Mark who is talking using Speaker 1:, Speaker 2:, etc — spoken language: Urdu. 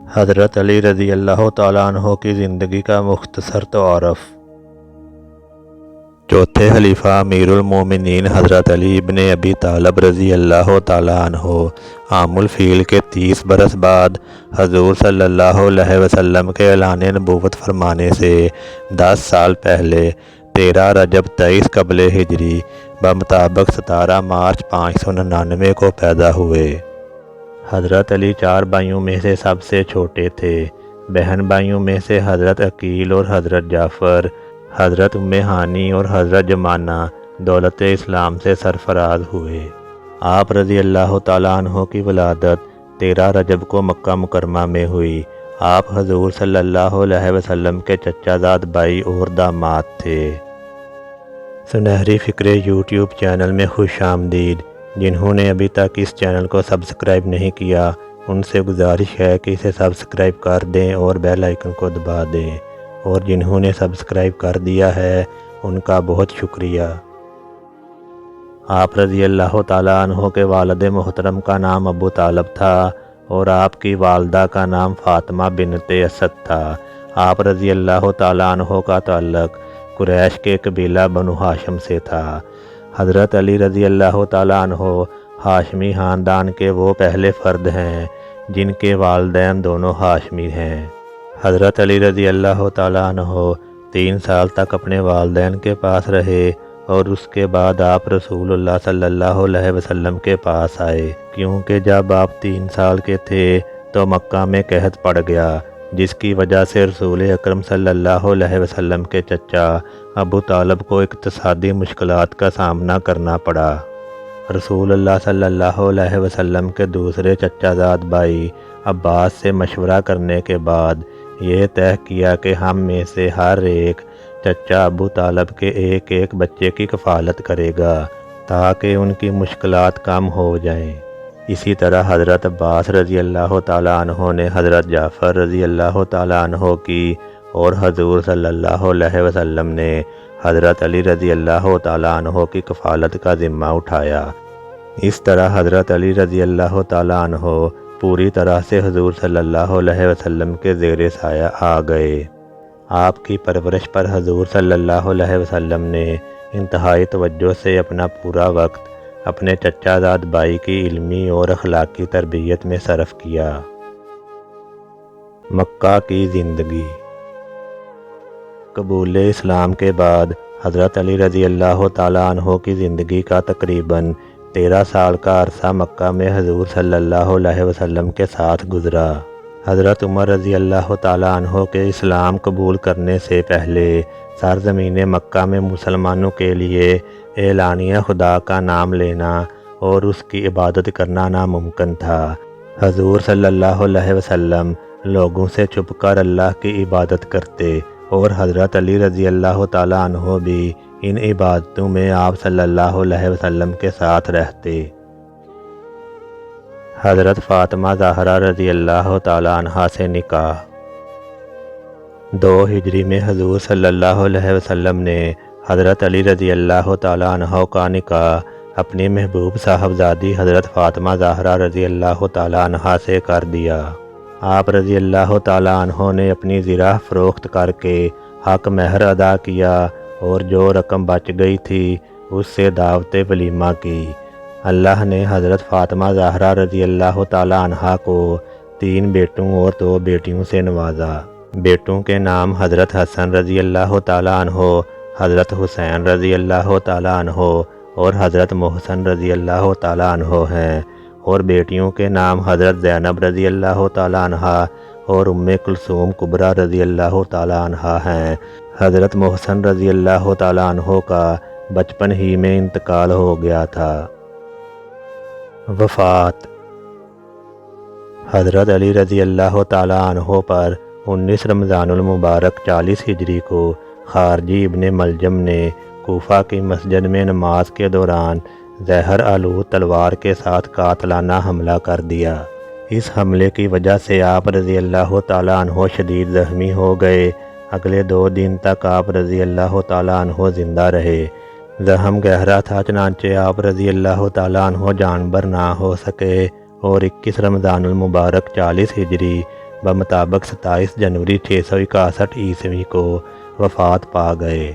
Speaker 1: حضرت علی رضی اللہ تعالیٰ عنہ کی زندگی کا مختصر تعارف۔ چوتھے خلیفہ امیر المومنین حضرت علی ابن ابی طالب رضی اللہ تعالیٰ عنہ عام الفیل کے 30 برس بعد حضور صلی اللہ علیہ وسلم کے اعلان نبوت فرمانے سے 10 سال پہلے 13 رجب 23 قبل ہجری بمطابق 17 مارچ 599 کو پیدا ہوئے۔ حضرت علی 4 بھائیوں میں سے سب سے چھوٹے تھے۔ بہن بھائیوں میں سے حضرت عقیل اور حضرت جعفر، حضرت ام ہانی اور حضرت جمانہ دولت اسلام سے سرفراز ہوئے۔ آپ رضی اللہ تعالیٰ عنہ کی ولادت 13 رجب کو مکہ مکرمہ میں ہوئی۔ آپ حضور صلی اللہ علیہ وسلم کے چچا زاد بھائی اور داماد تھے۔ سنہری فکرے یوٹیوب چینل میں خوش آمدید۔ جنہوں نے ابھی تک اس چینل کو سبسکرائب نہیں کیا ان سے گزارش ہے کہ اسے سبسکرائب کر دیں اور بیل آئیکن کو دبا دیں، اور جنہوں نے سبسکرائب کر دیا ہے ان کا بہت شکریہ۔ آپ رضی اللہ تعالیٰ عنہ کے والد محترم کا نام ابو طالب تھا اور آپ کی والدہ کا نام فاطمہ بنت اسد تھا۔ آپ رضی اللہ تعالیٰ عنہ کا تعلق قریش کے قبیلہ بنو ہاشم سے تھا۔ حضرت علی رضی اللہ تعالیٰ عنہ ہاشمی خاندان کے وہ پہلے فرد ہیں جن کے والدین دونوں ہاشمی ہیں۔ حضرت علی رضی اللہ تعالیٰ عنہ 3 سال تک اپنے والدین کے پاس رہے اور اس کے بعد آپ رسول اللہ صلی اللہ علیہ وسلم کے پاس آئے، کیونکہ جب آپ 3 سال کے تھے تو مکہ میں قحط پڑ گیا، جس کی وجہ سے رسول اکرم صلی اللہ علیہ وسلم کے چچا ابو طالب کو اقتصادی مشکلات کا سامنا کرنا پڑا۔ رسول اللہ صلی اللہ علیہ وسلم کے دوسرے چچا زاد بھائی عباس سے مشورہ کرنے کے بعد یہ طے کیا کہ ہم میں سے ہر ایک چچا ابو طالب کے ایک بچے کی کفالت کرے گا تاکہ ان کی مشکلات کم ہو جائیں۔ اسی طرح حضرت عباس رضی اللہ تعالیٰ عنہ نے حضرت جعفر رضی اللہ تعالیٰ عنہ کی اور حضور صلی اللہ علیہ وسلم نے حضرت علی رضی اللہ تعالیٰ عنہ کی کفالت کا ذمہ اٹھایا۔ اس طرح حضرت علی رضی اللہ تعالیٰ عنہ پوری طرح سے حضور صلی اللہ علیہ وسلم کے زیر سایہ آ گئے۔ آپ کی پرورش پر حضور صلی اللہ علیہ وسلم نے انتہائی توجہ سے اپنا پورا وقت اپنے چچا زاد بھائی کی علمی اور اخلاقی تربیت میں صرف کیا۔ مکہ کی زندگی۔ قبول اسلام کے بعد حضرت علی رضی اللہ تعالیٰ عنہ کی زندگی کا تقریباً 13 سال کا عرصہ مکہ میں حضور صلی اللہ علیہ وسلم کے ساتھ گزرا۔ حضرت عمر رضی اللہ تعالیٰ عنہ کے اسلام قبول کرنے سے پہلے سرزمین مکہ میں مسلمانوں کے لیے اعلانیہ خدا کا نام لینا اور اس کی عبادت کرنا ناممکن تھا۔ حضور صلی اللہ علیہ وسلم لوگوں سے چھپ کر اللہ کی عبادت کرتے اور حضرت علی رضی اللہ تعالیٰ عنہ بھی ان عبادتوں میں آپ صلی اللہ علیہ وسلم کے ساتھ رہتے۔ حضرت فاطمہ زہرا رضی اللہ تعالیٰ عنہ سے نکاح۔ 2 ہجری میں حضور صلی اللہ علیہ وسلم نے حضرت علی رضی اللہ تعالیٰ عنہ کا نکاح اپنی محبوب صاحبزادی حضرت فاطمہ زہرا رضی اللہ تعالیٰ عنہ سے کر دیا۔ آپ رضی اللہ تعالیٰ عنہ نے اپنی زرہ فروخت کر کے حق مہر ادا کیا اور جو رقم بچ گئی تھی اس سے دعوت ولیمہ کی۔ اللہ نے حضرت فاطمہ زہرا رضی اللہ تعالیٰ عنہ کو 3 بیٹوں اور 2 بیٹیوں سے نوازا۔ بیٹوں کے نام حضرت حسن رضی اللہ تعالیٰ عنہ، حضرت حسین رضی اللہ تعالیٰ عنہ اور حضرت محسن رضی اللہ تعالیٰ عنہ ہیں، اور بیٹیوں کے نام حضرت زینب رضی اللہ تعالیٰ عنہ اور ام کلثوم کبریٰ رضی اللہ تعالیٰ عنہ ہیں۔ حضرت محسن رضی اللہ تعالیٰ عنہ کا بچپن ہی میں انتقال ہو گیا تھا۔ وفات۔ حضرت علی رضی اللہ تعالیٰ عنہ پر 19 رمضان المبارک 40 ہجری کو خارجی ابن ملجم نے کوفہ کی مسجد میں نماز کے دوران زہر آلود تلوار کے ساتھ قاتلانہ حملہ کر دیا۔ اس حملے کی وجہ سے آپ رضی اللہ تعالیٰ عنہ شدید زخمی ہو گئے۔ اگلے 2 دن تک آپ رضی اللہ تعالیٰ عنہ زندہ رہے۔ زخم گہرا تھا، چنانچہ آپ رضی اللہ تعالیٰ عنہ جانبر نہ ہو سکے اور 21 رمضان المبارک 40 ہجری بمطابق 27 جنوری 661 عیسوی کو وفات پا گئے۔